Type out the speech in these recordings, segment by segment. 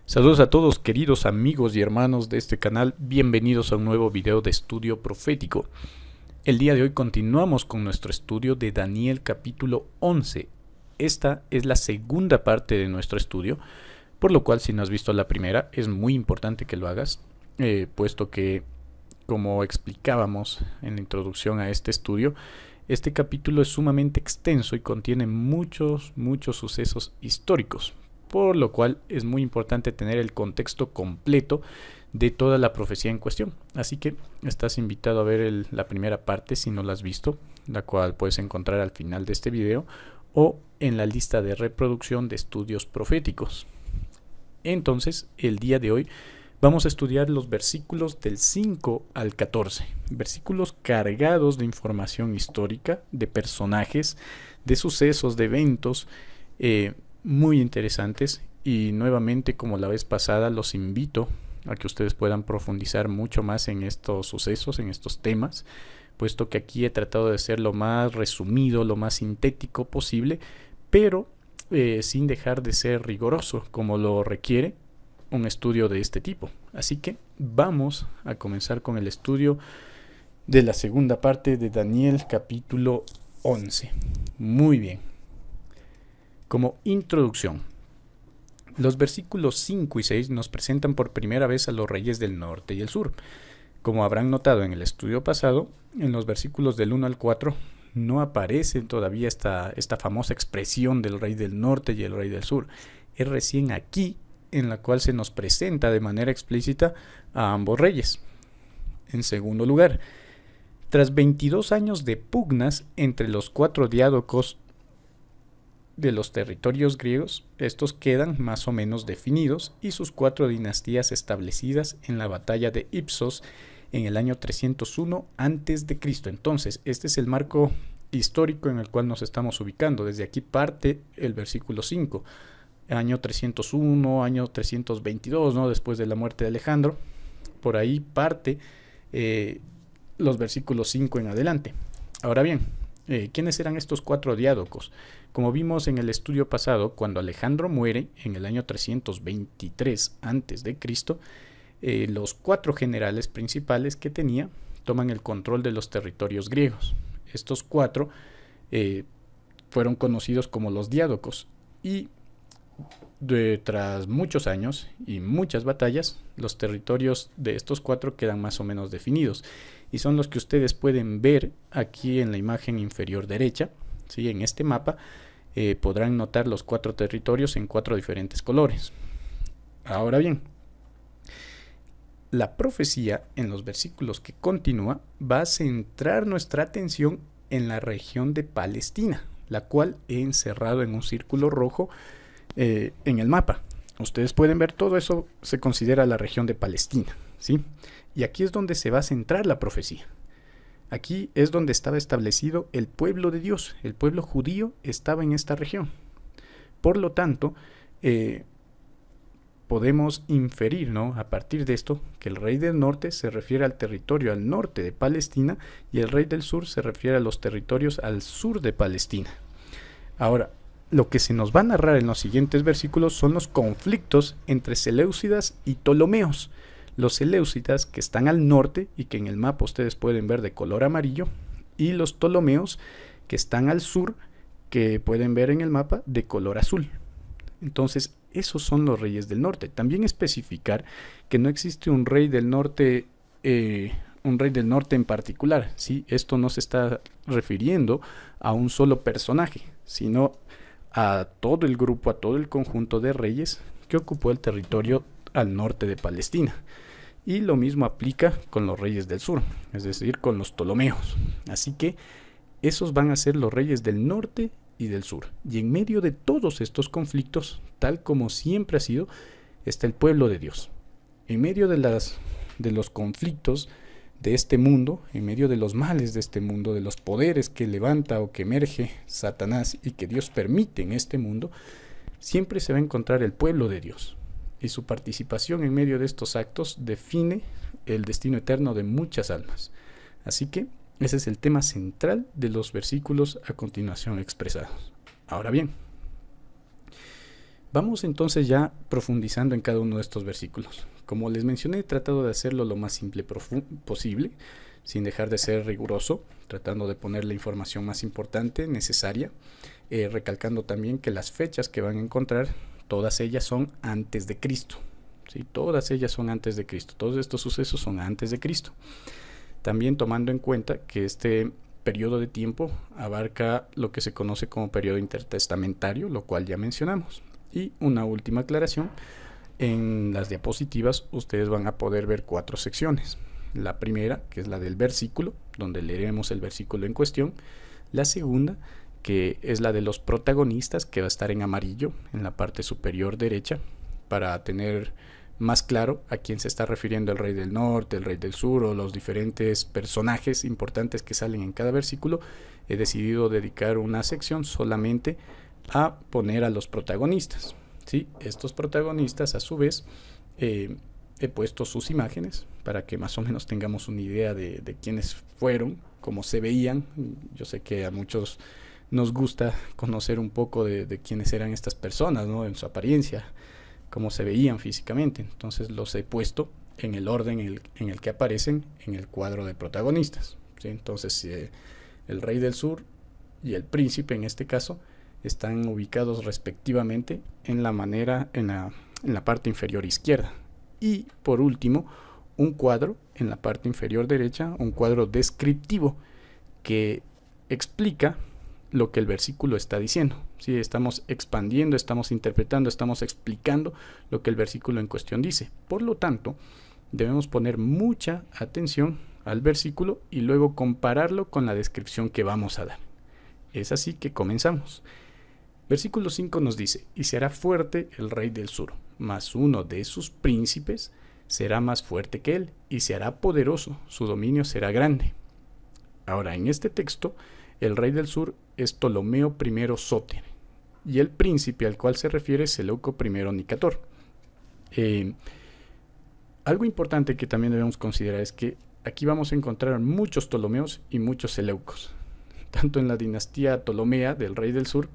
Saludos a todos queridos amigos y hermanos de este canal, bienvenidos a un nuevo video de estudio profético. El día de hoy continuamos con nuestro estudio de Daniel capítulo 11. Esta es la segunda parte de nuestro estudio, por lo cual si no has visto la primera es muy importante que lo hagas, puesto que como explicábamos en la introducción a este estudio, este capítulo es sumamente extenso y contiene muchos sucesos históricos. Por lo cual es muy importante tener el contexto completo de toda la profecía en cuestión. Así que estás invitado a ver la primera parte si no la has visto, la cual puedes encontrar al final de este video o en la lista de reproducción de estudios proféticos. Entonces, el día de hoy vamos a estudiar los versículos del 5 al 14. Versículos cargados de información histórica, de personajes, de sucesos, de eventos, muy interesantes, y nuevamente como la vez pasada los invito a que ustedes puedan profundizar mucho más en estos sucesos, en estos temas, puesto que aquí he tratado de ser lo más resumido, lo más sintético posible, pero sin dejar de ser riguroso como lo requiere un estudio de este tipo. Así que vamos a comenzar con el estudio de la segunda parte de Daniel capítulo 11. Muy bien. Como introducción, los versículos 5 y 6 nos presentan por primera vez a los reyes del norte y el sur. Como habrán notado en el estudio pasado, en los versículos del 1 al 4 no aparece todavía esta famosa expresión del rey del norte y el rey del sur. Es recién aquí en la cual se nos presenta de manera explícita a ambos reyes. En segundo lugar, tras 22 años de pugnas entre los 4 diádocos de los territorios griegos, estos quedan más o menos definidos y sus 4 dinastías establecidas en la batalla de Ipsos en el año 301 a.C. Entonces, este es el marco histórico en el cual nos estamos ubicando. Desde aquí parte el versículo 5, año 301, año 322, ¿no? Después de la muerte de Alejandro. Por ahí parte los versículos 5 en adelante. Ahora bien, ¿quiénes eran estos 4 diádocos? Como vimos en el estudio pasado, cuando Alejandro muere en el año 323 a.C., los 4 generales principales que tenía toman el control de los territorios griegos. Estos 4 fueron conocidos como los diádocos, y tras muchos años y muchas batallas, los territorios de estos 4 quedan más o menos definidos, y son los que ustedes pueden ver aquí en la imagen inferior derecha. ¿Sí? En este mapa podrán notar los 4 territorios en 4 diferentes colores. Ahora bien, la profecía en los versículos que continúa va a centrar nuestra atención en la región de Palestina, la cual he encerrado en un círculo rojo en el mapa. Ustedes pueden ver todo eso, se considera la región de Palestina, ¿sí? Y aquí es donde se va a centrar la profecía. Aquí es donde estaba establecido el pueblo de Dios. El pueblo judío estaba en esta región. Por lo tanto, podemos inferir, ¿no?, a partir de esto, que el rey del norte se refiere al territorio al norte de Palestina y el rey del sur se refiere a los territorios al sur de Palestina. Ahora, lo que se nos va a narrar en los siguientes versículos son los conflictos entre Seleucidas y Ptolomeos. Los Seleucidas, que están al norte y que en el mapa ustedes pueden ver de color amarillo, y los Ptolomeos, que están al sur, que pueden ver en el mapa de color azul. Entonces, esos son los reyes del norte. También especificar que no existe un rey del norte en particular, ¿sí? Esto no se está refiriendo a un solo personaje, sino a todo el grupo, a todo el conjunto de reyes que ocupó el territorio al norte de Palestina. Y lo mismo aplica con los reyes del sur, es decir, con los Ptolomeos. Así que esos van a ser los reyes del norte y del sur. Y en medio de todos estos conflictos, tal como siempre ha sido, está el pueblo de Dios. En medio de los conflictos de este mundo, en medio de los males de este mundo, de los poderes que levanta o que emerge Satanás y que Dios permite en este mundo, siempre se va a encontrar el pueblo de Dios. Y su participación en medio de estos actos define el destino eterno de muchas almas. Así que Ese es el tema central de los versículos a continuación expresados. Ahora bien, vamos entonces ya profundizando en cada uno de estos versículos. Como les mencioné, he tratado de hacerlo lo más simple posible, sin dejar de ser riguroso, tratando de poner la información más importante, necesaria, recalcando también que las fechas que van a encontrar, todas ellas son antes de Cristo. ¿Sí? Todas ellas son antes de Cristo. Todos estos sucesos son antes de Cristo. También tomando en cuenta que este periodo de tiempo abarca lo que se conoce como periodo intertestamentario, lo cual ya mencionamos. Y una última aclaración, en las diapositivas ustedes van a poder ver 4 secciones. La primera, que es la del versículo, donde leeremos el versículo en cuestión. La segunda, que es la de los protagonistas, que va a estar en amarillo en la parte superior derecha, para tener más claro a quién se está refiriendo el rey del norte, el rey del sur o los diferentes personajes importantes que salen en cada versículo. He decidido dedicar una sección solamente a poner a los protagonistas. ¿Sí? Estos protagonistas, a su vez, he puesto sus imágenes para que más o menos tengamos una idea de quiénes fueron, cómo se veían. Yo sé que a muchos nos gusta conocer un poco de quiénes eran estas personas, ¿no? En su apariencia, cómo se veían físicamente. Entonces los he puesto en el orden en el que aparecen en el cuadro de protagonistas. ¿Sí? Entonces el rey del sur y el príncipe, en este caso, están ubicados respectivamente en la parte inferior izquierda. Y por último, un cuadro en la parte inferior derecha, un cuadro descriptivo que explica lo que el versículo está diciendo. ¿Sí? Estamos expandiendo, estamos interpretando, estamos explicando lo que el versículo en cuestión dice. Por lo tanto, debemos poner mucha atención al versículo y luego compararlo con la descripción que vamos a dar. Es así que comenzamos. Versículo 5 nos dice: y será fuerte el rey del sur, mas uno de sus príncipes será más fuerte que él, y se hará poderoso, su dominio será grande. Ahora, en este texto, el rey del sur es Ptolomeo I Sóter, y el príncipe al cual se refiere es Seleuco I Nicator. Algo importante que también debemos considerar es que aquí vamos a encontrar muchos Ptolomeos y muchos Seleucos. Tanto en la dinastía Ptolomea del rey del sur,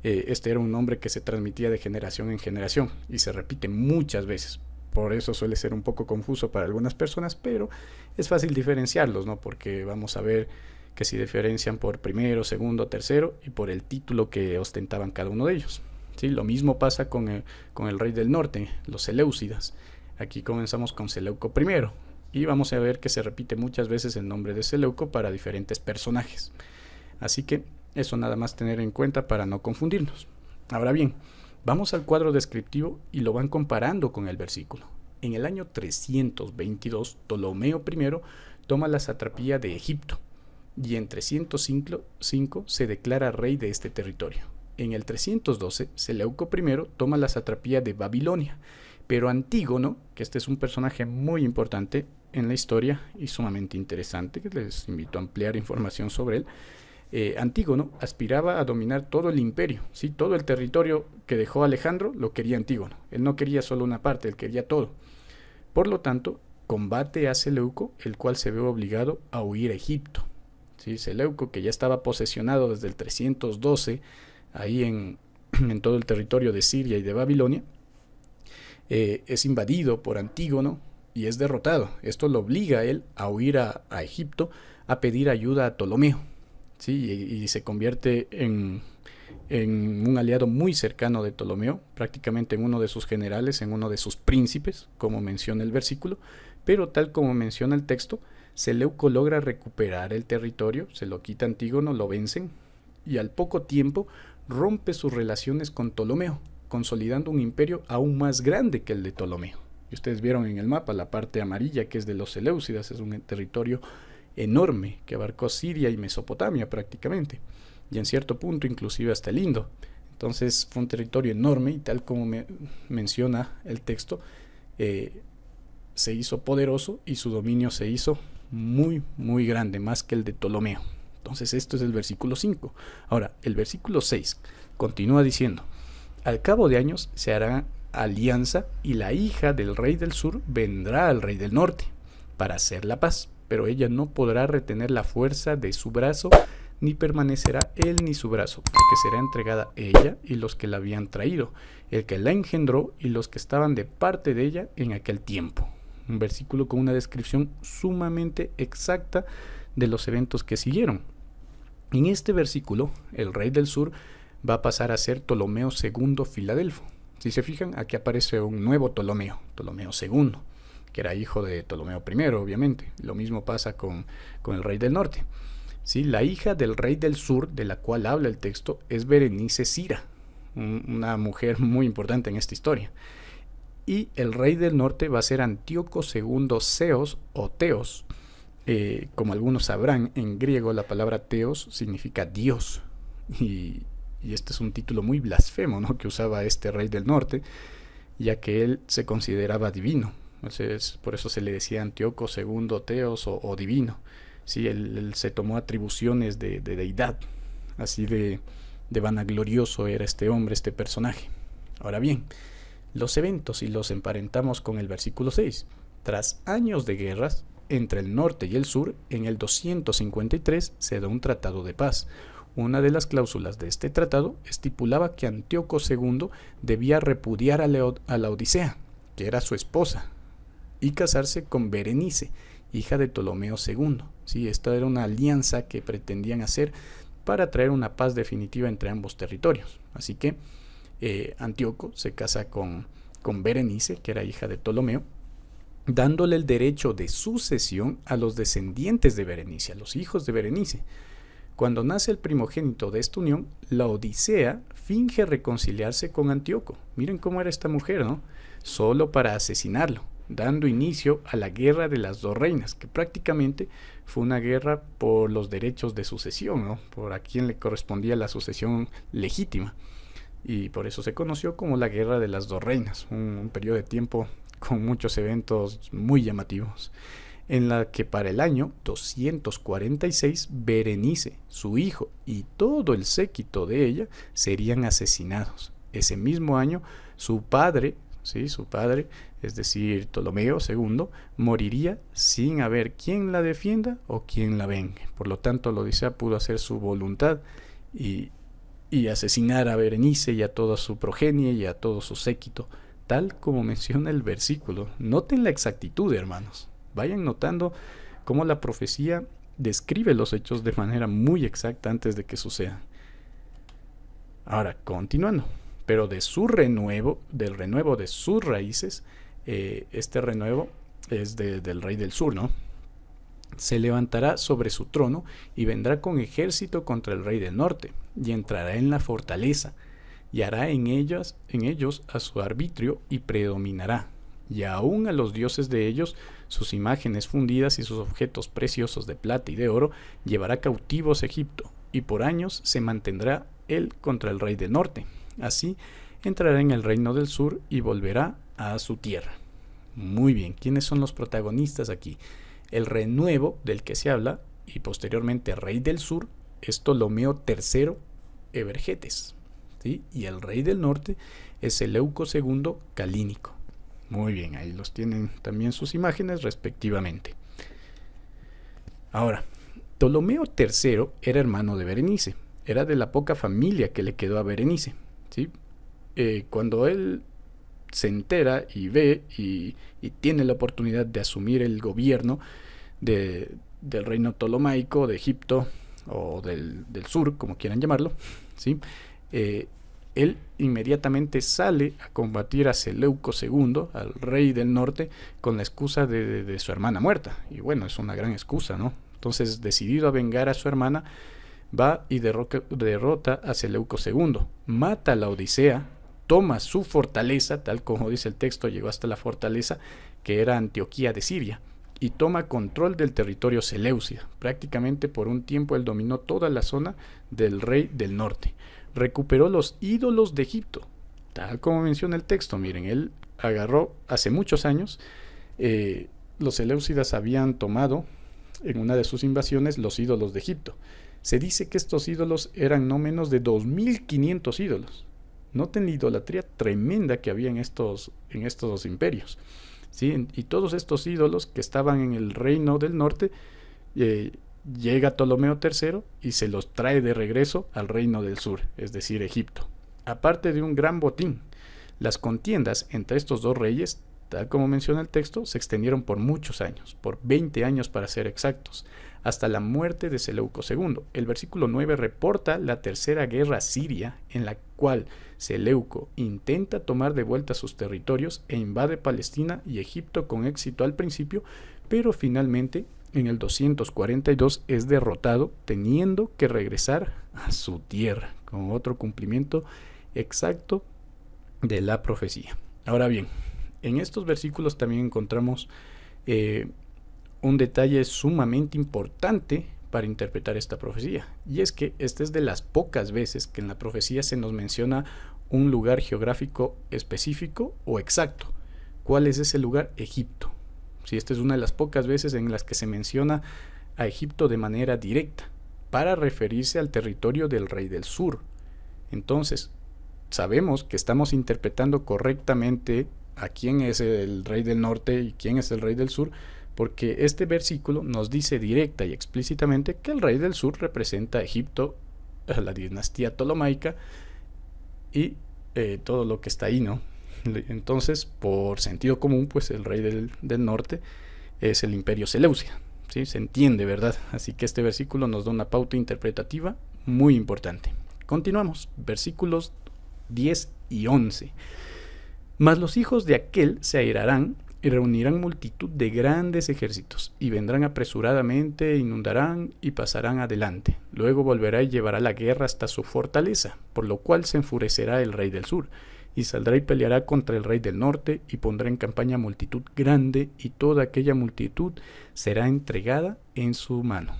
este era un nombre que se transmitía de generación en generación y se repite muchas veces. Por eso suele ser un poco confuso para algunas personas, pero es fácil diferenciarlos, ¿no? Porque vamos a ver que se diferencian por primero, segundo, tercero y por el título que ostentaban cada uno de ellos. ¿Sí? Lo mismo pasa con el rey del norte, los Seleucidas. Aquí comenzamos con Seleuco I y vamos a ver que se repite muchas veces el nombre de Seleuco para diferentes personajes. Así que eso nada más tener en cuenta para no confundirnos. Ahora bien, vamos al cuadro descriptivo y lo van comparando con el versículo. En el año 322, Ptolomeo I toma la satrapía de Egipto y en 305 se declara rey de este territorio. En el 312, Seleuco I toma la satrapía de Babilonia, pero Antígono, que este es un personaje muy importante en la historia y sumamente interesante, que les invito a ampliar información sobre él, Antígono aspiraba a dominar todo el imperio, ¿sí? Todo el territorio que dejó Alejandro lo quería Antígono. Él no quería solo una parte, él quería todo. Por lo tanto, combate a Seleuco, el cual se ve obligado a huir a Egipto. ¿Sí? Seleuco, que ya estaba posesionado desde el 312, ahí en todo el territorio de Siria y de Babilonia, es invadido por Antígono y es derrotado. Esto lo obliga a él a huir a Egipto, a pedir ayuda a Ptolomeo. ¿Sí? Y se convierte en un aliado muy cercano de Ptolomeo, prácticamente en uno de sus generales, en uno de sus príncipes, como menciona el versículo. Pero tal como menciona el texto, Seleuco logra recuperar el territorio, se lo quita Antígono, lo vencen, y al poco tiempo rompe sus relaciones con Ptolomeo, consolidando un imperio aún más grande que el de Ptolomeo. Y ustedes vieron en el mapa la parte amarilla, que es de los Seleucidas, es un territorio enorme que abarcó Siria y Mesopotamia prácticamente, y en cierto punto inclusive hasta el Indo. Entonces fue un territorio enorme y tal como menciona el texto, se hizo poderoso y su dominio se hizo muy muy grande, más que el de Ptolomeo. Entonces esto es el versículo 5. Ahora el versículo 6 continúa diciendo: al cabo de años se hará alianza y la hija del rey del sur vendrá al rey del norte para hacer la paz. pero ella no podrá retener la fuerza de su brazo, ni permanecerá él ni su brazo, porque será entregada ella y los que la habían traído, el que la engendró y los que estaban de parte de ella en aquel tiempo. Un versículo con una descripción sumamente exacta de los eventos que siguieron. En este versículo, el rey del sur va a pasar a ser Ptolomeo II Filadelfo. Si se fijan, aquí aparece un nuevo Ptolomeo, Ptolomeo II, que era hijo de Ptolomeo I, obviamente. Lo mismo pasa con el rey del norte. ¿Sí? La hija del rey del sur, de la cual habla el texto, es Berenice Cira, una mujer muy importante en esta historia. Y el rey del norte va a ser Antíoco II Zeos o Teos. Como algunos sabrán, en griego la palabra Teos significa Dios. Y este es un título muy blasfemo, ¿no?, que usaba este rey del norte, ya que él se consideraba divino. Entonces, por eso se le decía Antíoco II Teos o divino. Sí, él se tomó atribuciones de deidad. Así de vanaglorioso era este hombre, este personaje. Ahora bien, los eventos y los emparentamos con el versículo 6. Tras años de guerras entre el norte y el sur, en el 253 se da un tratado de paz. Una de las cláusulas de este tratado estipulaba que Antíoco II debía repudiar a la Odisea, que era su esposa, y casarse con Berenice, hija de Ptolomeo II. Sí, esta era una alianza que pretendían hacer para traer una paz definitiva entre ambos territorios. Así que Antíoco se casa con Berenice, que era hija de Ptolomeo, dándole el derecho de sucesión a los descendientes de Berenice, a los hijos de Berenice. Cuando nace el primogénito de esta unión, la Odisea finge reconciliarse con Antíoco. Miren cómo era esta mujer, ¿no? Solo para asesinarlo, dando inicio a la Guerra de las Dos Reinas, que prácticamente fue una guerra por los derechos de sucesión, ¿no?, por a quién le correspondía la sucesión legítima. Y por eso se conoció como la Guerra de las Dos Reinas, un periodo de tiempo con muchos eventos muy llamativos, en la que para el año 246 Berenice, su hijo y todo el séquito de ella serían asesinados. Ese mismo año su padre, es decir, Ptolomeo II, moriría sin haber quien la defienda o quien la vengue. Por lo tanto, la Odisea pudo hacer su voluntad y asesinar a Berenice y a toda su progenie y a todo su séquito, tal como menciona el versículo. Noten la exactitud, hermanos. Vayan notando cómo la profecía describe los hechos de manera muy exacta antes de que sucedan. Ahora, continuando. Pero del renuevo de sus raíces, este renuevo es del rey del sur, ¿no? Se levantará sobre su trono y vendrá con ejército contra el rey del norte, y entrará en la fortaleza, y hará en ellos a su arbitrio, y predominará, y aun a los dioses de ellos, sus imágenes fundidas y sus objetos preciosos de plata y de oro, llevará cautivos a Egipto, y por años se mantendrá él contra el rey del norte. Así entrará en el reino del sur y volverá a su tierra. Muy bien, ¿quiénes son los protagonistas aquí? El renuevo del que se habla, y posteriormente rey del sur, es Ptolomeo III Evergetes, ¿sí? Y el rey del norte es Seleuco II Calínico. Muy bien, ahí los tienen también sus imágenes respectivamente. Ahora, Ptolomeo III era hermano de Berenice, era de la poca familia que le quedó a Berenice, ¿sí? Cuando él se entera y ve y tiene la oportunidad de asumir el gobierno del reino ptolomaico de Egipto o del sur, como quieran llamarlo, ¿sí? Él inmediatamente sale a combatir a Seleuco II, al rey del norte, con la excusa de su hermana muerta. Y bueno, es una gran excusa, ¿no? Entonces, decidido a vengar a su hermana, va y derrota a Seleuco II, mata a la Odisea, toma su fortaleza, tal como dice el texto, llegó hasta la fortaleza que era Antioquía de Siria, y toma control del territorio Seleucida. Prácticamente por un tiempo él dominó toda la zona del rey del norte. Recuperó los ídolos de Egipto, tal como menciona el texto. Miren, él agarró hace muchos años, los seleucidas habían tomado en una de sus invasiones los ídolos de Egipto. Se dice que estos ídolos eran no menos de 2500 ídolos. Noten la idolatría tremenda que había en estos imperios. ¿sí? Y todos estos ídolos que estaban en el reino del norte, llega Ptolomeo III y se los trae de regreso al reino del sur, es decir, Egipto. Aparte de un gran botín, las contiendas entre estos dos reyes, tal como menciona el texto, se extendieron por muchos años, por 20 años para ser exactos, hasta la muerte de Seleuco II. El versículo 9 reporta la tercera guerra siria, en la cual Seleuco intenta tomar de vuelta sus territorios e invade Palestina y Egipto con éxito al principio, pero finalmente en el 242 es derrotado, teniendo que regresar a su tierra, con otro cumplimiento exacto de la profecía. Ahora bien, en estos versículos también encontramos un detalle sumamente importante para interpretar esta profecía, y es que esta es de las pocas veces que en la profecía se nos menciona un lugar geográfico específico o exacto. ¿Cuál es ese lugar? Egipto. Sí, esta es una de las pocas veces en las que se menciona a Egipto de manera directa, para referirse al territorio del rey del sur. Entonces, sabemos que estamos interpretando correctamente a quién es el rey del norte y quién es el rey del sur, porque este versículo nos dice directa y explícitamente que el rey del sur representa a Egipto, a la dinastía ptolomaica y todo lo que está ahí, ¿no? Entonces, por sentido común, pues el rey del norte es el imperio Seleucia, ¿sí? Se entiende, ¿verdad? Así que este versículo nos da una pauta interpretativa muy importante. Continuamos, versículos 10 y 11. Mas los hijos de aquel se airarán y reunirán multitud de grandes ejércitos, y vendrán apresuradamente, inundarán y pasarán adelante. Luego volverá y llevará la guerra hasta su fortaleza, por lo cual se enfurecerá el rey del sur, y saldrá y peleará contra el rey del norte, y pondrá en campaña multitud grande, y toda aquella multitud será entregada en su mano.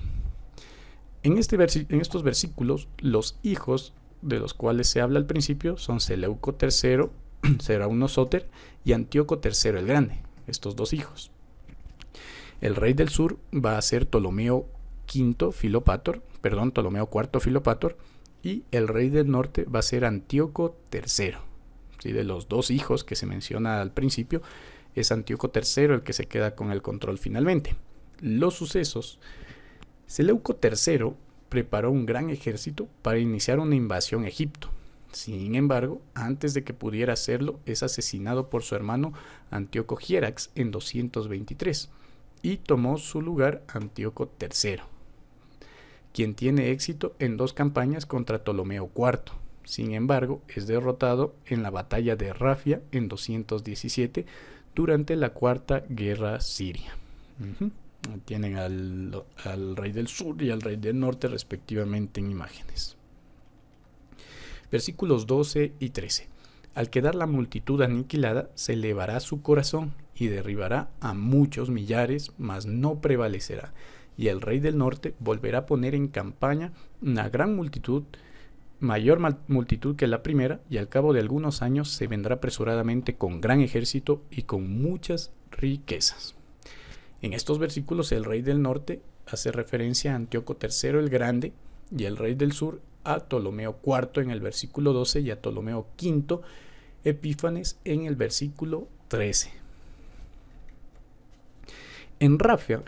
En estos versículos, los hijos de los cuales se habla al principio son Seleuco III, Serauno-Sóter y Antíoco III el Grande, estos dos hijos. El rey del sur va a ser Ptolomeo IV Filopator, Ptolomeo IV Filopator, y el rey del norte va a ser Antíoco III. ¿Sí? De los dos hijos que se menciona al principio, es Antíoco III el que se queda con el control finalmente. Los sucesos: Seleuco III preparó un gran ejército para iniciar una invasión a Egipto. Sin embargo, antes de que pudiera hacerlo, es asesinado por su hermano Antíoco Hierax en 223 y tomó su lugar Antíoco III, quien tiene éxito en 2 campañas contra Ptolomeo IV. Sin embargo, es derrotado en la batalla de Rafia en 217 durante la Cuarta Guerra Siria. Tienen al rey del sur y al rey del norte respectivamente en imágenes. Versículos 12 y 13. Al quedar la multitud aniquilada, se elevará su corazón y derribará a muchos millares, mas no prevalecerá. Y el rey del norte volverá a poner en campaña una gran multitud, mayor multitud que la primera, y al cabo de algunos años se vendrá apresuradamente con gran ejército y con muchas riquezas. En estos versículos el rey del norte hace referencia a Antíoco III el Grande y el rey del sur a Ptolomeo IV en el versículo 12 y a Ptolomeo V Epífanes en el versículo 13. En Rafia,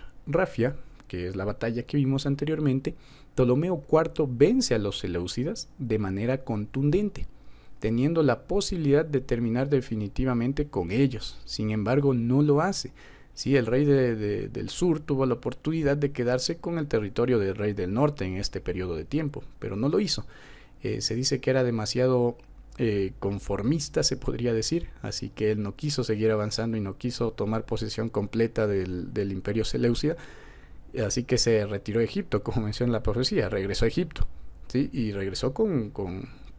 que es la batalla que vimos anteriormente, Ptolomeo IV vence a los seleucidas de manera contundente, teniendo la posibilidad de terminar definitivamente con ellos. Sin embargo, no lo hace. Sí, el rey del sur tuvo la oportunidad de quedarse con el territorio del rey del norte en este periodo de tiempo, pero no lo hizo. Se dice que era demasiado conformista, se podría decir, así que él no quiso seguir avanzando y no quiso tomar posesión completa del imperio seleucida, así que se retiró a Egipto, como menciona la profecía, regresó a Egipto, ¿sí? Y regresó con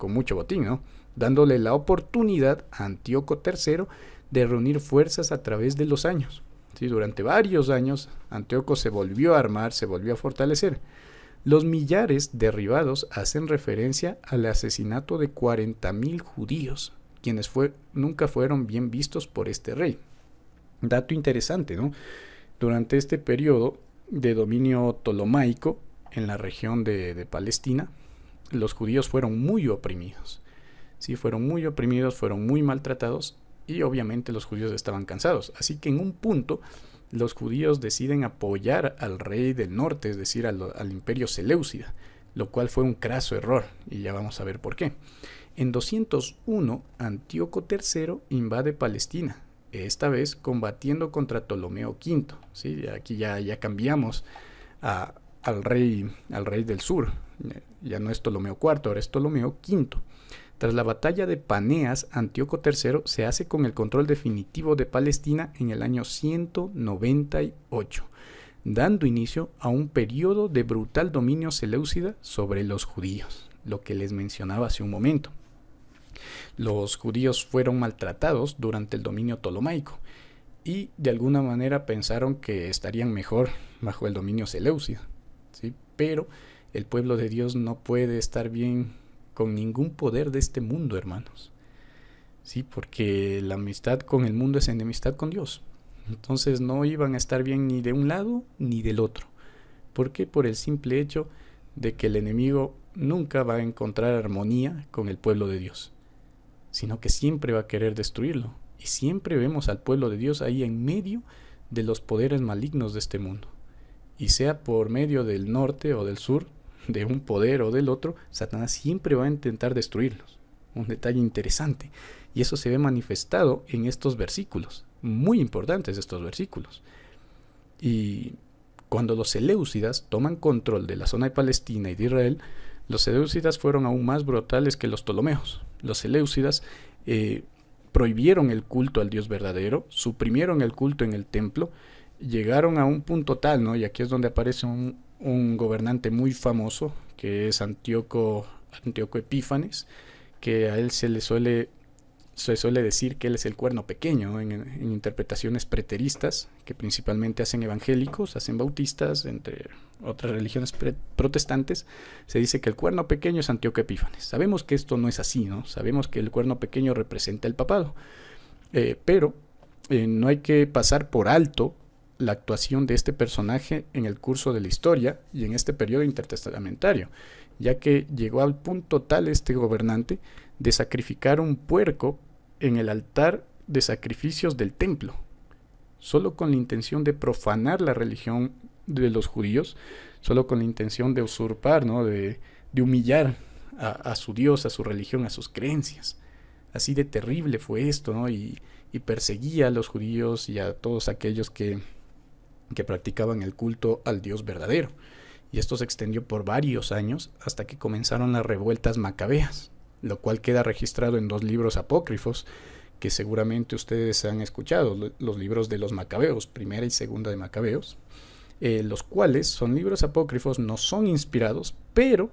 mucho botín, ¿no? Dándole la oportunidad a Antíoco III de reunir fuerzas a través de los años. Sí, durante varios años Antíoco se volvió a armar, se volvió a fortalecer. Los millares derribados hacen referencia al asesinato de 40,000 judíos, quienes nunca fueron bien vistos por este rey. Dato interesante, ¿no? Durante este periodo de dominio ptolomaico en la región de Palestina, los judíos fueron muy oprimidos. Sí, fueron muy oprimidos, fueron muy maltratados, y obviamente los judíos estaban cansados. Así que en un punto los judíos deciden apoyar al rey del norte, es decir, al imperio seleucida, lo cual fue un craso error, y ya vamos a ver por qué. En 201, Antíoco III invade Palestina, esta vez combatiendo contra Ptolomeo V. ¿Sí? Aquí ya cambiamos al rey del sur, ya no es Ptolomeo IV, ahora es Ptolomeo V. Tras la batalla de Paneas, Antíoco III se hace con el control definitivo de Palestina en el año 198, dando inicio a un periodo de brutal dominio seleucida sobre los judíos, lo que les mencionaba hace un momento. Los judíos fueron maltratados durante el dominio ptolomaico y de alguna manera pensaron que estarían mejor bajo el dominio seleucida, ¿sí? Pero el pueblo de Dios no puede estar bien con ningún poder de este mundo, hermanos. Sí, porque la amistad con el mundo es enemistad con Dios. Entonces no iban a estar bien ni de un lado ni del otro. ¿Por qué? Por el simple hecho de que el enemigo nunca va a encontrar armonía con el pueblo de Dios, sino que siempre va a querer destruirlo. Y siempre vemos al pueblo de Dios ahí en medio de los poderes malignos de este mundo. Y sea por medio del norte o del sur, de un poder o del otro, Satanás siempre va a intentar destruirlos. Un detalle interesante. Y eso se ve manifestado en estos versículos. Muy importantes estos versículos. Y cuando los seleucidas toman control de la zona de Palestina y de Israel, los seleucidas fueron aún más brutales que los ptolomeos. Los seleucidas prohibieron el culto al Dios verdadero, suprimieron el culto en el templo, llegaron a un punto tal, ¿no? Y aquí es donde aparece un gobernante muy famoso, que es Antíoco Epífanes, que a él se suele decir que él es el cuerno pequeño, ¿no? en interpretaciones preteristas, que principalmente hacen evangélicos, hacen bautistas, entre otras religiones protestantes, se dice que el cuerno pequeño es Antíoco Epífanes. Sabemos que esto no es así, ¿no? Sabemos que el cuerno pequeño representa el papado, pero no hay que pasar por alto la actuación de este personaje en el curso de la historia y en este periodo intertestamentario, ya que llegó al punto tal este gobernante de sacrificar un puerco en el altar de sacrificios del templo, solo con la intención de profanar la religión de los judíos, solo con la intención de usurpar, ¿no? de humillar a su Dios, a su religión, a sus creencias. Así de terrible fue esto, ¿no? Y perseguía a los judíos y a todos aquellos que practicaban el culto al Dios verdadero. Y esto se extendió por varios años hasta que comenzaron las revueltas macabeas, lo cual queda registrado en 2 libros apócrifos que seguramente ustedes han escuchado, los libros de los macabeos, primera y segunda de Macabeos, los cuales son libros apócrifos, no son inspirados, pero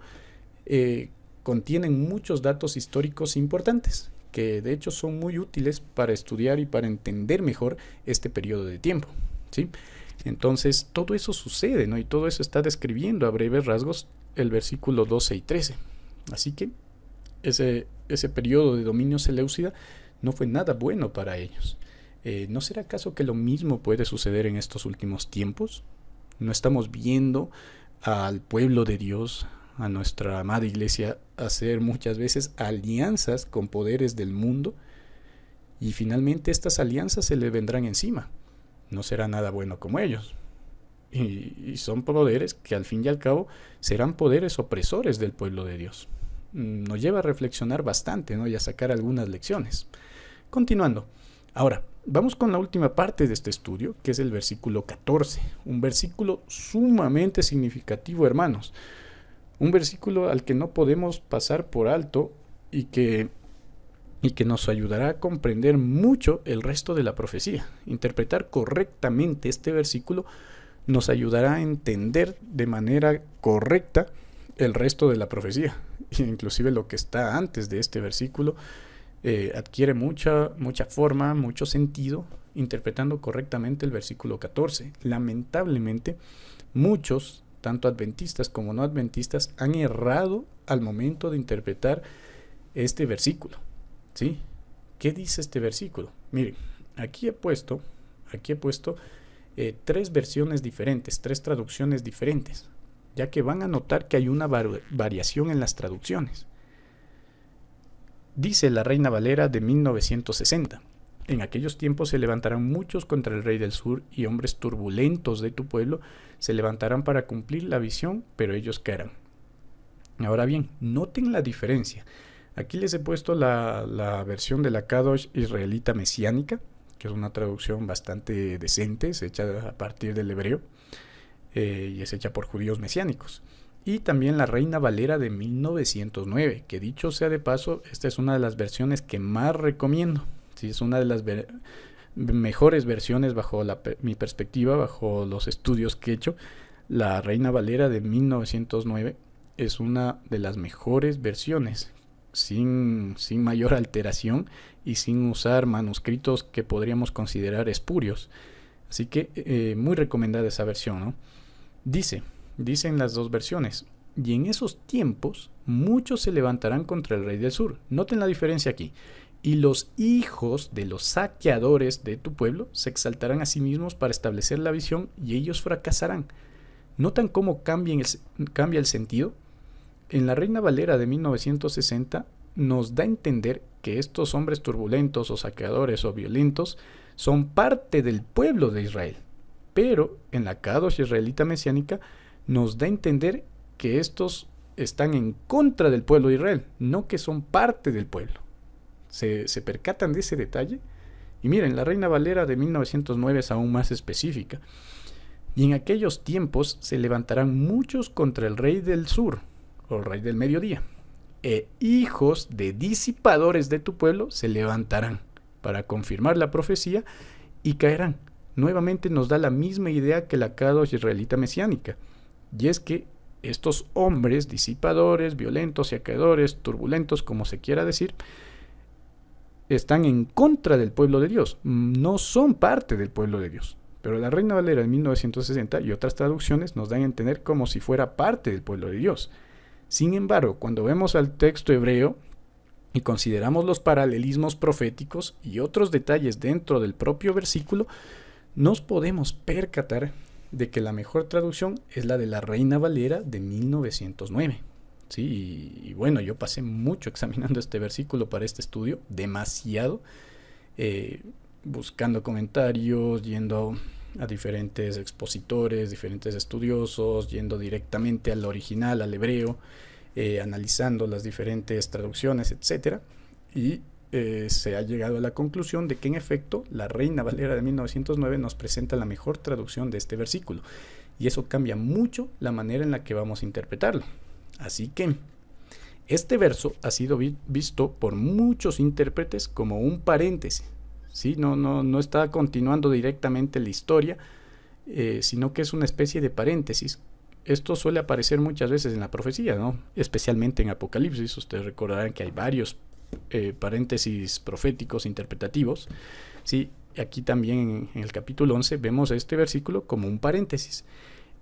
contienen muchos datos históricos importantes, que de hecho son muy útiles para estudiar y para entender mejor este periodo de tiempo, ¿sí? Entonces todo eso sucede, ¿no? Y todo eso está describiendo a breves rasgos el versículo 12 y 13. Así que ese periodo de dominio seleucida no fue nada bueno para ellos. ¿No será acaso que lo mismo puede suceder en estos últimos tiempos? ¿No estamos viendo al pueblo de Dios, a nuestra amada iglesia, hacer muchas veces alianzas con poderes del mundo? Y finalmente estas alianzas se le vendrán encima. No será nada bueno como ellos. Y son poderes que al fin y al cabo serán poderes opresores del pueblo de Dios. Nos lleva a reflexionar bastante, ¿no? Y a sacar algunas lecciones. Continuando. Ahora, vamos con la última parte de este estudio, que es el versículo 14. Un versículo sumamente significativo, hermanos. Un versículo al que no podemos pasar por alto y que nos ayudará a comprender mucho el resto de la profecía. Interpretar correctamente este versículo nos ayudará a entender de manera correcta el resto de la profecía. Inclusive lo que está antes de este versículo adquiere mucha forma, mucho sentido, interpretando correctamente el versículo 14. Lamentablemente, muchos, tanto adventistas como no adventistas, han errado al momento de interpretar este versículo. ¿Sí? ¿Qué dice este versículo? Miren, aquí he puesto 3 versiones diferentes, 3 traducciones diferentes, ya que van a notar que hay una variación en las traducciones. Dice la Reina Valera de 1960: En aquellos tiempos se levantarán muchos contra el rey del sur, y hombres turbulentos de tu pueblo se levantarán para cumplir la visión, pero ellos caerán. Ahora bien, noten la diferencia. Aquí les he puesto la versión de la Kadosh israelita mesiánica, que es una traducción bastante decente, es hecha a partir del hebreo, y es hecha por judíos mesiánicos. Y también la Reina Valera de 1909, que dicho sea de paso, esta es una de las versiones que más recomiendo. Sí, es una de las mejores versiones bajo mi perspectiva, bajo los estudios que he hecho. La Reina Valera de 1909 es una de las mejores versiones, sin mayor alteración y sin usar manuscritos que podríamos considerar espurios. Así que muy recomendada esa versión, ¿no? Dicen las dos versiones: y en esos tiempos muchos se levantarán contra el rey del sur. Noten la diferencia aquí. Y los hijos de los saqueadores de tu pueblo se exaltarán a sí mismos para establecer la visión, y ellos fracasarán. ¿Notan cómo cambia el sentido? En la Reina Valera de 1960 nos da a entender que estos hombres turbulentos o saqueadores o violentos son parte del pueblo de Israel. Pero en la Kadosh israelita mesiánica nos da a entender que estos están en contra del pueblo de Israel, no que son parte del pueblo. ¿Se percatan de ese detalle? Y miren, la Reina Valera de 1909 es aún más específica. Y en aquellos tiempos se levantarán muchos contra el rey del sur, o el rey del mediodía, e hijos de disipadores de tu pueblo se levantarán para confirmar la profecía y caerán. Nuevamente nos da la misma idea que la Kadosh israelita mesiánica, y es que estos hombres disipadores, violentos, saqueadores, turbulentos, como se quiera decir, están en contra del pueblo de Dios, no son parte del pueblo de Dios. Pero la Reina Valera de 1960 y otras traducciones nos dan a entender como si fuera parte del pueblo de Dios. Sin embargo, cuando vemos al texto hebreo y consideramos los paralelismos proféticos y otros detalles dentro del propio versículo, nos podemos percatar de que la mejor traducción es la de la Reina Valera de 1909. Sí, y bueno, yo pasé mucho examinando este versículo para este estudio, demasiado, buscando comentarios, yendo a diferentes expositores, diferentes estudiosos, yendo directamente al original, al hebreo, analizando las diferentes traducciones, etcétera, y se ha llegado a la conclusión de que en efecto la Reina Valera de 1909 nos presenta la mejor traducción de este versículo, y eso cambia mucho la manera en la que vamos a interpretarlo. Así que este verso ha sido visto por muchos intérpretes como un paréntesis, ¿sí? No está continuando directamente la historia, sino que es una especie de paréntesis. Esto suele aparecer muchas veces en la profecía, ¿no? Especialmente en Apocalipsis. Ustedes recordarán que hay varios paréntesis proféticos interpretativos, ¿sí? Aquí también en el capítulo 11 vemos este versículo como un paréntesis.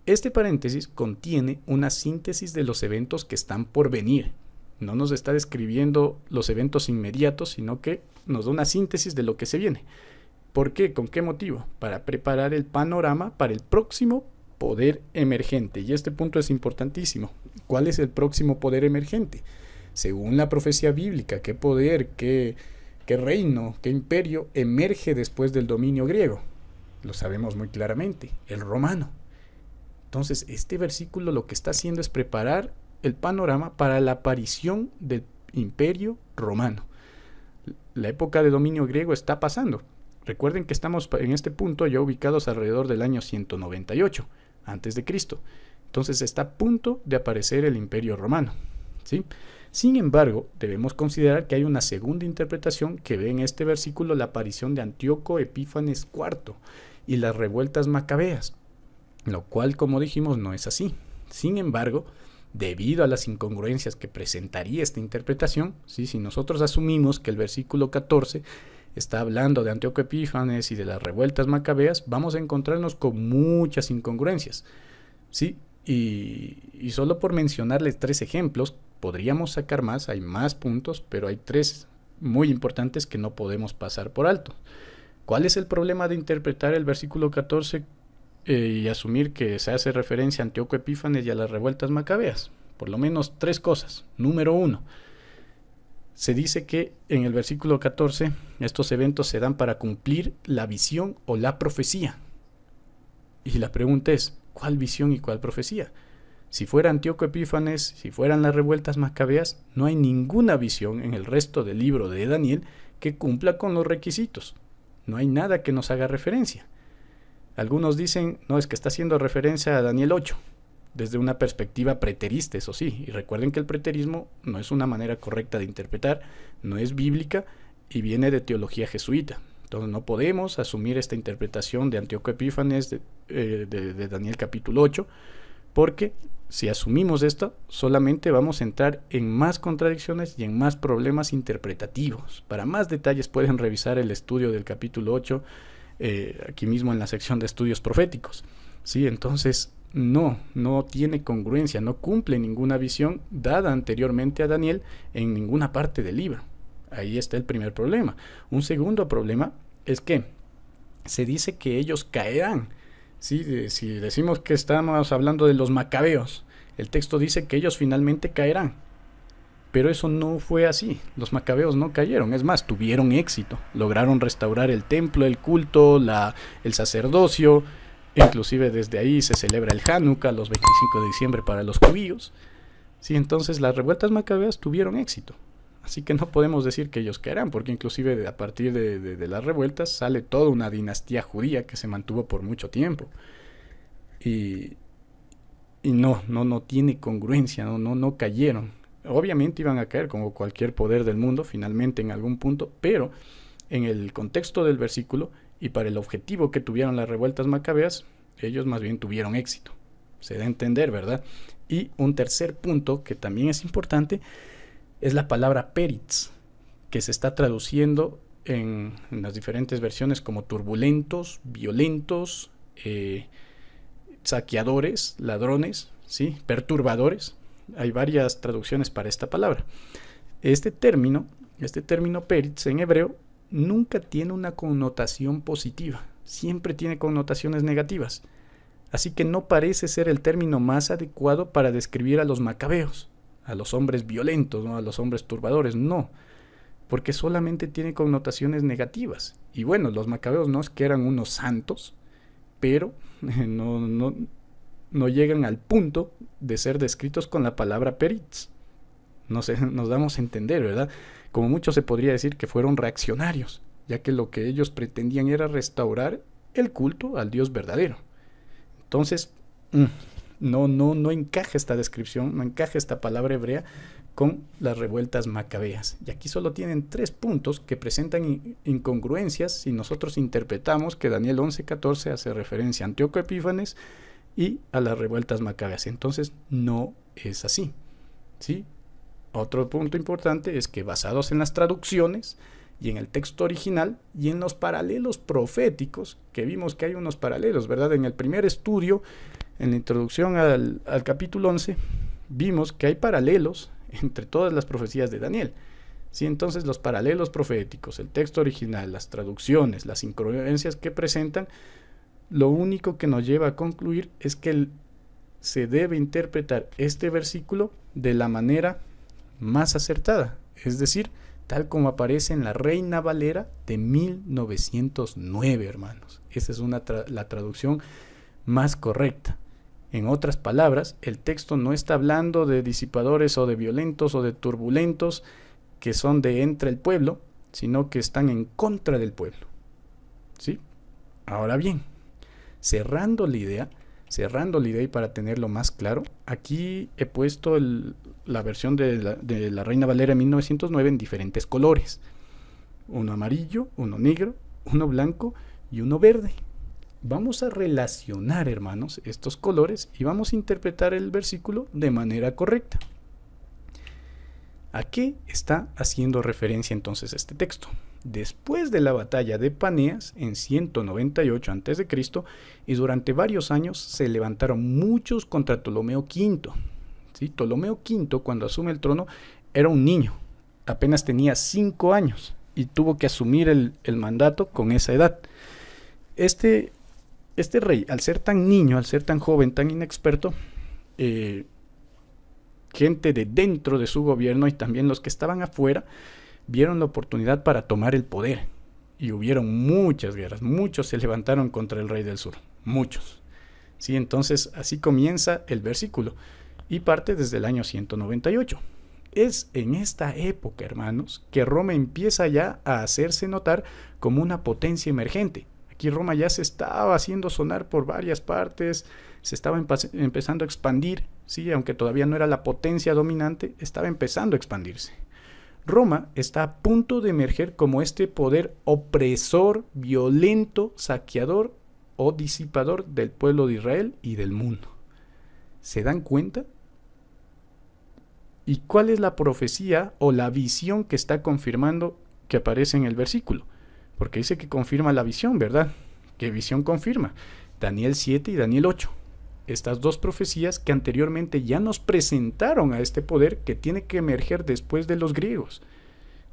Este paréntesis contiene una síntesis de los eventos que están por venir. No nos está describiendo los eventos inmediatos, sino que nos da una síntesis de lo que se viene. ¿Por qué? ¿Con qué motivo? Para preparar el panorama para el próximo poder emergente. Y este punto es importantísimo. ¿Cuál es el próximo poder emergente? Según la profecía bíblica, ¿qué poder, qué reino, qué imperio emerge después del dominio griego? Lo sabemos muy claramente, el romano. Entonces, este versículo lo que está haciendo es preparar el panorama para la aparición del imperio romano. La época de dominio griego está pasando. Recuerden que estamos en este punto ya ubicados alrededor del año 198 antes de Cristo. Entonces está a punto de aparecer el imperio romano, ¿sí? Sin embargo, debemos considerar que hay una segunda interpretación que ve en este versículo la aparición de Antíoco Epífanes IV y las revueltas macabeas, lo cual, como dijimos, no es así. Sin embargo, debido a las incongruencias que presentaría esta interpretación, ¿sí? Si nosotros asumimos que el versículo 14 está hablando de Antíoco Epífanes y de las revueltas macabeas, vamos a encontrarnos con muchas incongruencias, ¿sí? Y solo por mencionarles 3 ejemplos, podríamos sacar más, hay más puntos, pero hay 3 muy importantes que no podemos pasar por alto. ¿Cuál es el problema de interpretar el versículo 14 y asumir que se hace referencia a Antíoco Epífanes y a las revueltas macabeas? Por lo menos 3 cosas. Número 1, Se dice que en el versículo 14 estos eventos se dan para cumplir la visión o la profecía. Y la pregunta es, ¿cuál visión y cuál profecía? Si fuera Antíoco Epífanes, si fueran las revueltas macabeas, no hay ninguna visión en el resto del libro de Daniel que cumpla con los requisitos. No hay nada que nos haga referencia. Algunos dicen, no, es que está haciendo referencia a Daniel 8, desde una perspectiva preterista, eso sí. Y recuerden que el preterismo no es una manera correcta de interpretar, no es bíblica y viene de teología jesuita. Entonces no podemos asumir esta interpretación de Antíoco Epífanes de Daniel capítulo 8, porque si asumimos esto, solamente vamos a entrar en más contradicciones y en más problemas interpretativos. Para más detalles pueden revisar el estudio del capítulo 8, aquí mismo en la sección de estudios proféticos. ¿Sí? Entonces no tiene congruencia, no cumple ninguna visión dada anteriormente a Daniel en ninguna parte del libro. Ahí está el primer problema. Un segundo problema es que se dice que ellos caerán. ¿Sí? Si decimos que estamos hablando de los macabeos, el texto dice que ellos finalmente caerán. Pero eso no fue así. Los macabeos no cayeron. Es más, tuvieron éxito. Lograron restaurar el templo, el culto, el sacerdocio. Inclusive desde ahí se celebra el Hanukkah, los 25 de diciembre para los judíos. Sí, entonces las revueltas macabeas tuvieron éxito. Así que no podemos decir que ellos caerán, porque inclusive a partir de las revueltas sale toda una dinastía judía que se mantuvo por mucho tiempo. Y no tiene congruencia, no cayeron. Obviamente iban a caer como cualquier poder del mundo, finalmente en algún punto, pero en el contexto del versículo y para el objetivo que tuvieron las revueltas macabeas, ellos más bien tuvieron éxito. Se da a entender, ¿verdad? Y un tercer punto que también es importante es la palabra peritz, que se está traduciendo en las diferentes versiones como turbulentos, violentos, saqueadores, ladrones, ¿sí? Perturbadores. Hay varias traducciones para esta palabra. Este término peritz en hebreo nunca tiene una connotación positiva, siempre tiene connotaciones negativas. Así que no parece ser el término más adecuado para describir a los macabeos, a los hombres violentos, ¿no? A los hombres turbadores, no, porque solamente tiene connotaciones negativas. Y bueno, los macabeos no es que eran unos santos, pero no llegan al punto de ser descritos con la palabra peritz. Nos damos a entender, ¿verdad? Como mucho se podría decir que fueron reaccionarios, ya que lo que ellos pretendían era restaurar el culto al Dios verdadero. Entonces, no encaja esta descripción, no encaja esta palabra hebrea con las revueltas macabeas. Y aquí solo tienen 3 puntos que presentan incongruencias si nosotros interpretamos que Daniel 11:14 hace referencia a Antíoco Epífanes y a las revueltas macabeas. Entonces no es así, ¿sí? Otro punto importante es que basados en las traducciones y en el texto original y en los paralelos proféticos, que vimos que hay unos paralelos, ¿verdad? En el primer estudio, en la introducción al capítulo 11, vimos que hay paralelos entre todas las profecías de Daniel. ¿Sí? Entonces los paralelos proféticos, el texto original, las traducciones, las incongruencias que presentan, lo único que nos lleva a concluir es que se debe interpretar este versículo de la manera más acertada, es decir, tal como aparece en la Reina Valera de 1909, hermanos. Esa es la traducción más correcta. En otras palabras, el texto no está hablando de disipadores o de violentos o de turbulentos que son de entre el pueblo, sino que están en contra del pueblo. ¿Sí? Ahora bien, cerrando la idea y para tenerlo más claro, aquí he puesto la versión de la Reina Valera 1909 en diferentes colores. Uno amarillo, uno negro, uno blanco y uno verde. Vamos a relacionar, hermanos, estos colores y vamos a interpretar el versículo de manera correcta. ¿A qué está haciendo referencia entonces este texto? Después de la batalla de Paneas en 198 a.C. y durante varios años se levantaron muchos contra Ptolomeo V. ¿Sí? Ptolomeo V, cuando asume el trono, era un niño, apenas tenía 5 años y tuvo que asumir el mandato con esa edad. Este rey, al ser tan niño, al ser tan joven, tan inexperto, gente de dentro de su gobierno y también los que estaban afuera vieron la oportunidad para tomar el poder. Y hubieron muchas guerras, muchos se levantaron contra el rey del sur, muchos. Sí, entonces así comienza el versículo y parte desde el año 198. Es en esta época, hermanos, que Roma empieza ya a hacerse notar como una potencia emergente. Aquí Roma ya se estaba haciendo sonar por varias partes, se estaba empezando a expandir, sí, aunque todavía no era la potencia dominante, estaba empezando a expandirse. Roma está a punto de emerger como este poder opresor, violento, saqueador o disipador del pueblo de Israel y del mundo. ¿Se dan cuenta? ¿Y cuál es la profecía o la visión que está confirmando que aparece en el versículo? Porque dice que confirma la visión, ¿verdad? ¿Qué visión confirma? Daniel 7 y Daniel 8. Estas dos profecías que anteriormente ya nos presentaron a este poder que tiene que emerger después de los griegos,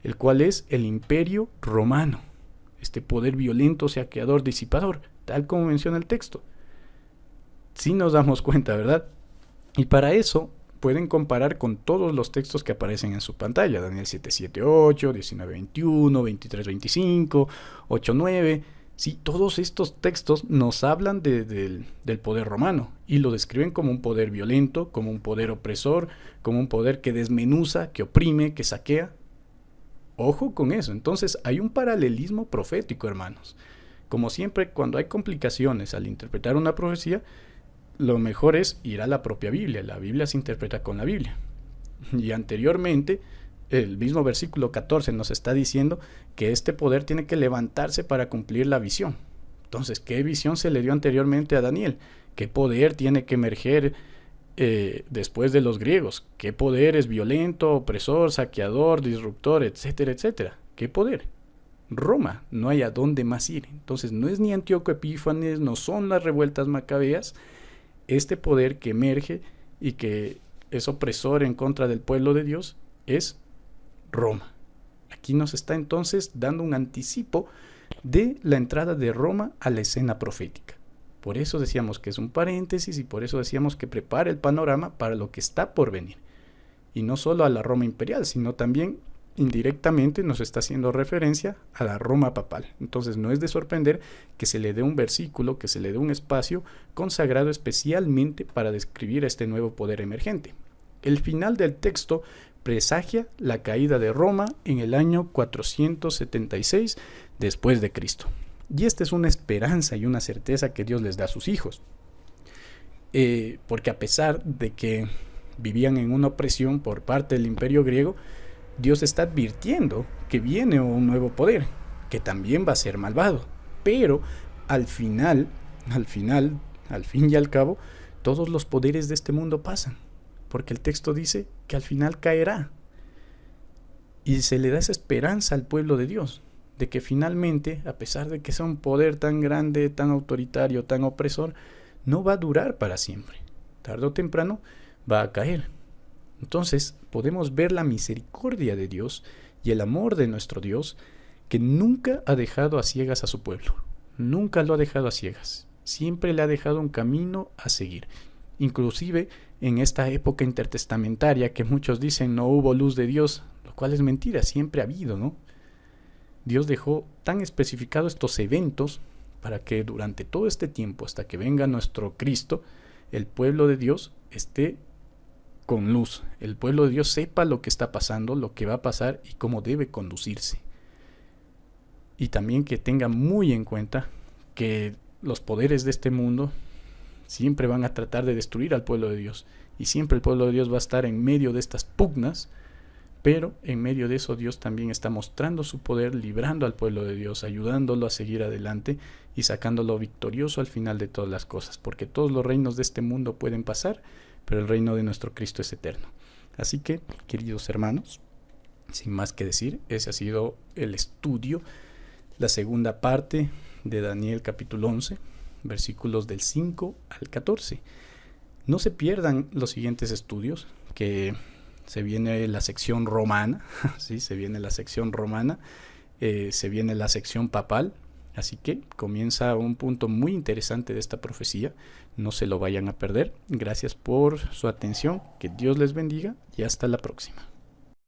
el cual es el imperio romano, este poder violento, saqueador, disipador, tal como menciona el texto. Sí nos damos cuenta, ¿verdad? Y para eso pueden comparar con todos los textos que aparecen en su pantalla, Daniel 7:7-8, 19:21, 23:25, 8:9. Sí, todos estos textos nos hablan del poder romano y lo describen como un poder violento, como un poder opresor, como un poder que desmenuza, que oprime, que saquea. Ojo con eso. Entonces hay un paralelismo profético, hermanos. Como siempre, cuando hay complicaciones al interpretar una profecía, lo mejor es ir a la propia Biblia. La Biblia se interpreta con la Biblia. Y anteriormente, el mismo versículo 14 nos está diciendo que este poder tiene que levantarse para cumplir la visión. Entonces, ¿qué visión se le dio anteriormente a Daniel? ¿Qué poder tiene que emerger después de los griegos? ¿Qué poder es violento, opresor, saqueador, disruptor, etcétera, etcétera? ¿Qué poder? Roma, no hay a dónde más ir. Entonces, no es ni Antíoco Epífanes, no son las revueltas macabeas. Este poder que emerge y que es opresor en contra del pueblo de Dios es Roma. Aquí nos está entonces dando un anticipo de la entrada de Roma a la escena profética. Por eso decíamos que es un paréntesis y por eso decíamos que prepara el panorama para lo que está por venir. Y no solo a la Roma imperial, sino también indirectamente nos está haciendo referencia a la Roma papal. Entonces no es de sorprender que se le dé un versículo, que se le dé un espacio consagrado especialmente para describir este nuevo poder emergente. El final del texto presagia la caída de Roma en el año 476 después de Cristo. Y esta es una esperanza y una certeza que Dios les da a sus hijos. Porque a pesar de que vivían en una opresión por parte del imperio griego, Dios está advirtiendo que viene un nuevo poder, que también va a ser malvado. Pero al fin y al cabo, todos los poderes de este mundo pasan. Porque el texto dice que al final caerá. Y se le da esa esperanza al pueblo de Dios, de que finalmente, a pesar de que sea un poder tan grande, tan autoritario, tan opresor, no va a durar para siempre. Tarde o temprano va a caer. Entonces podemos ver la misericordia de Dios y el amor de nuestro Dios, que nunca ha dejado a ciegas a su pueblo. Nunca lo ha dejado a ciegas. Siempre le ha dejado un camino a seguir. Inclusive en esta época intertestamentaria que muchos dicen no hubo luz de Dios, lo cual es mentira, siempre ha habido, ¿no? Dios dejó tan especificados estos eventos para que durante todo este tiempo, hasta que venga nuestro Cristo, el pueblo de Dios esté con luz. El pueblo de Dios sepa lo que está pasando, lo que va a pasar y cómo debe conducirse. Y también que tenga muy en cuenta que los poderes de este mundo siempre van a tratar de destruir al pueblo de Dios. Y siempre el pueblo de Dios va a estar en medio de estas pugnas, pero en medio de eso Dios también está mostrando su poder, librando al pueblo de Dios, ayudándolo a seguir adelante y sacándolo victorioso al final de todas las cosas. Porque todos los reinos de este mundo pueden pasar, pero el reino de nuestro Cristo es eterno. Así que, queridos hermanos, sin más que decir, ese ha sido el estudio, la segunda parte de Daniel capítulo 11, versículos del 5 al 14. No se pierdan los siguientes estudios, que se viene la sección romana, ¿sí? Se viene la sección romana, se viene la sección papal, Así que comienza un punto muy interesante de esta profecía. No se lo vayan a perder. Gracias por su atención. Que Dios les bendiga y hasta la próxima.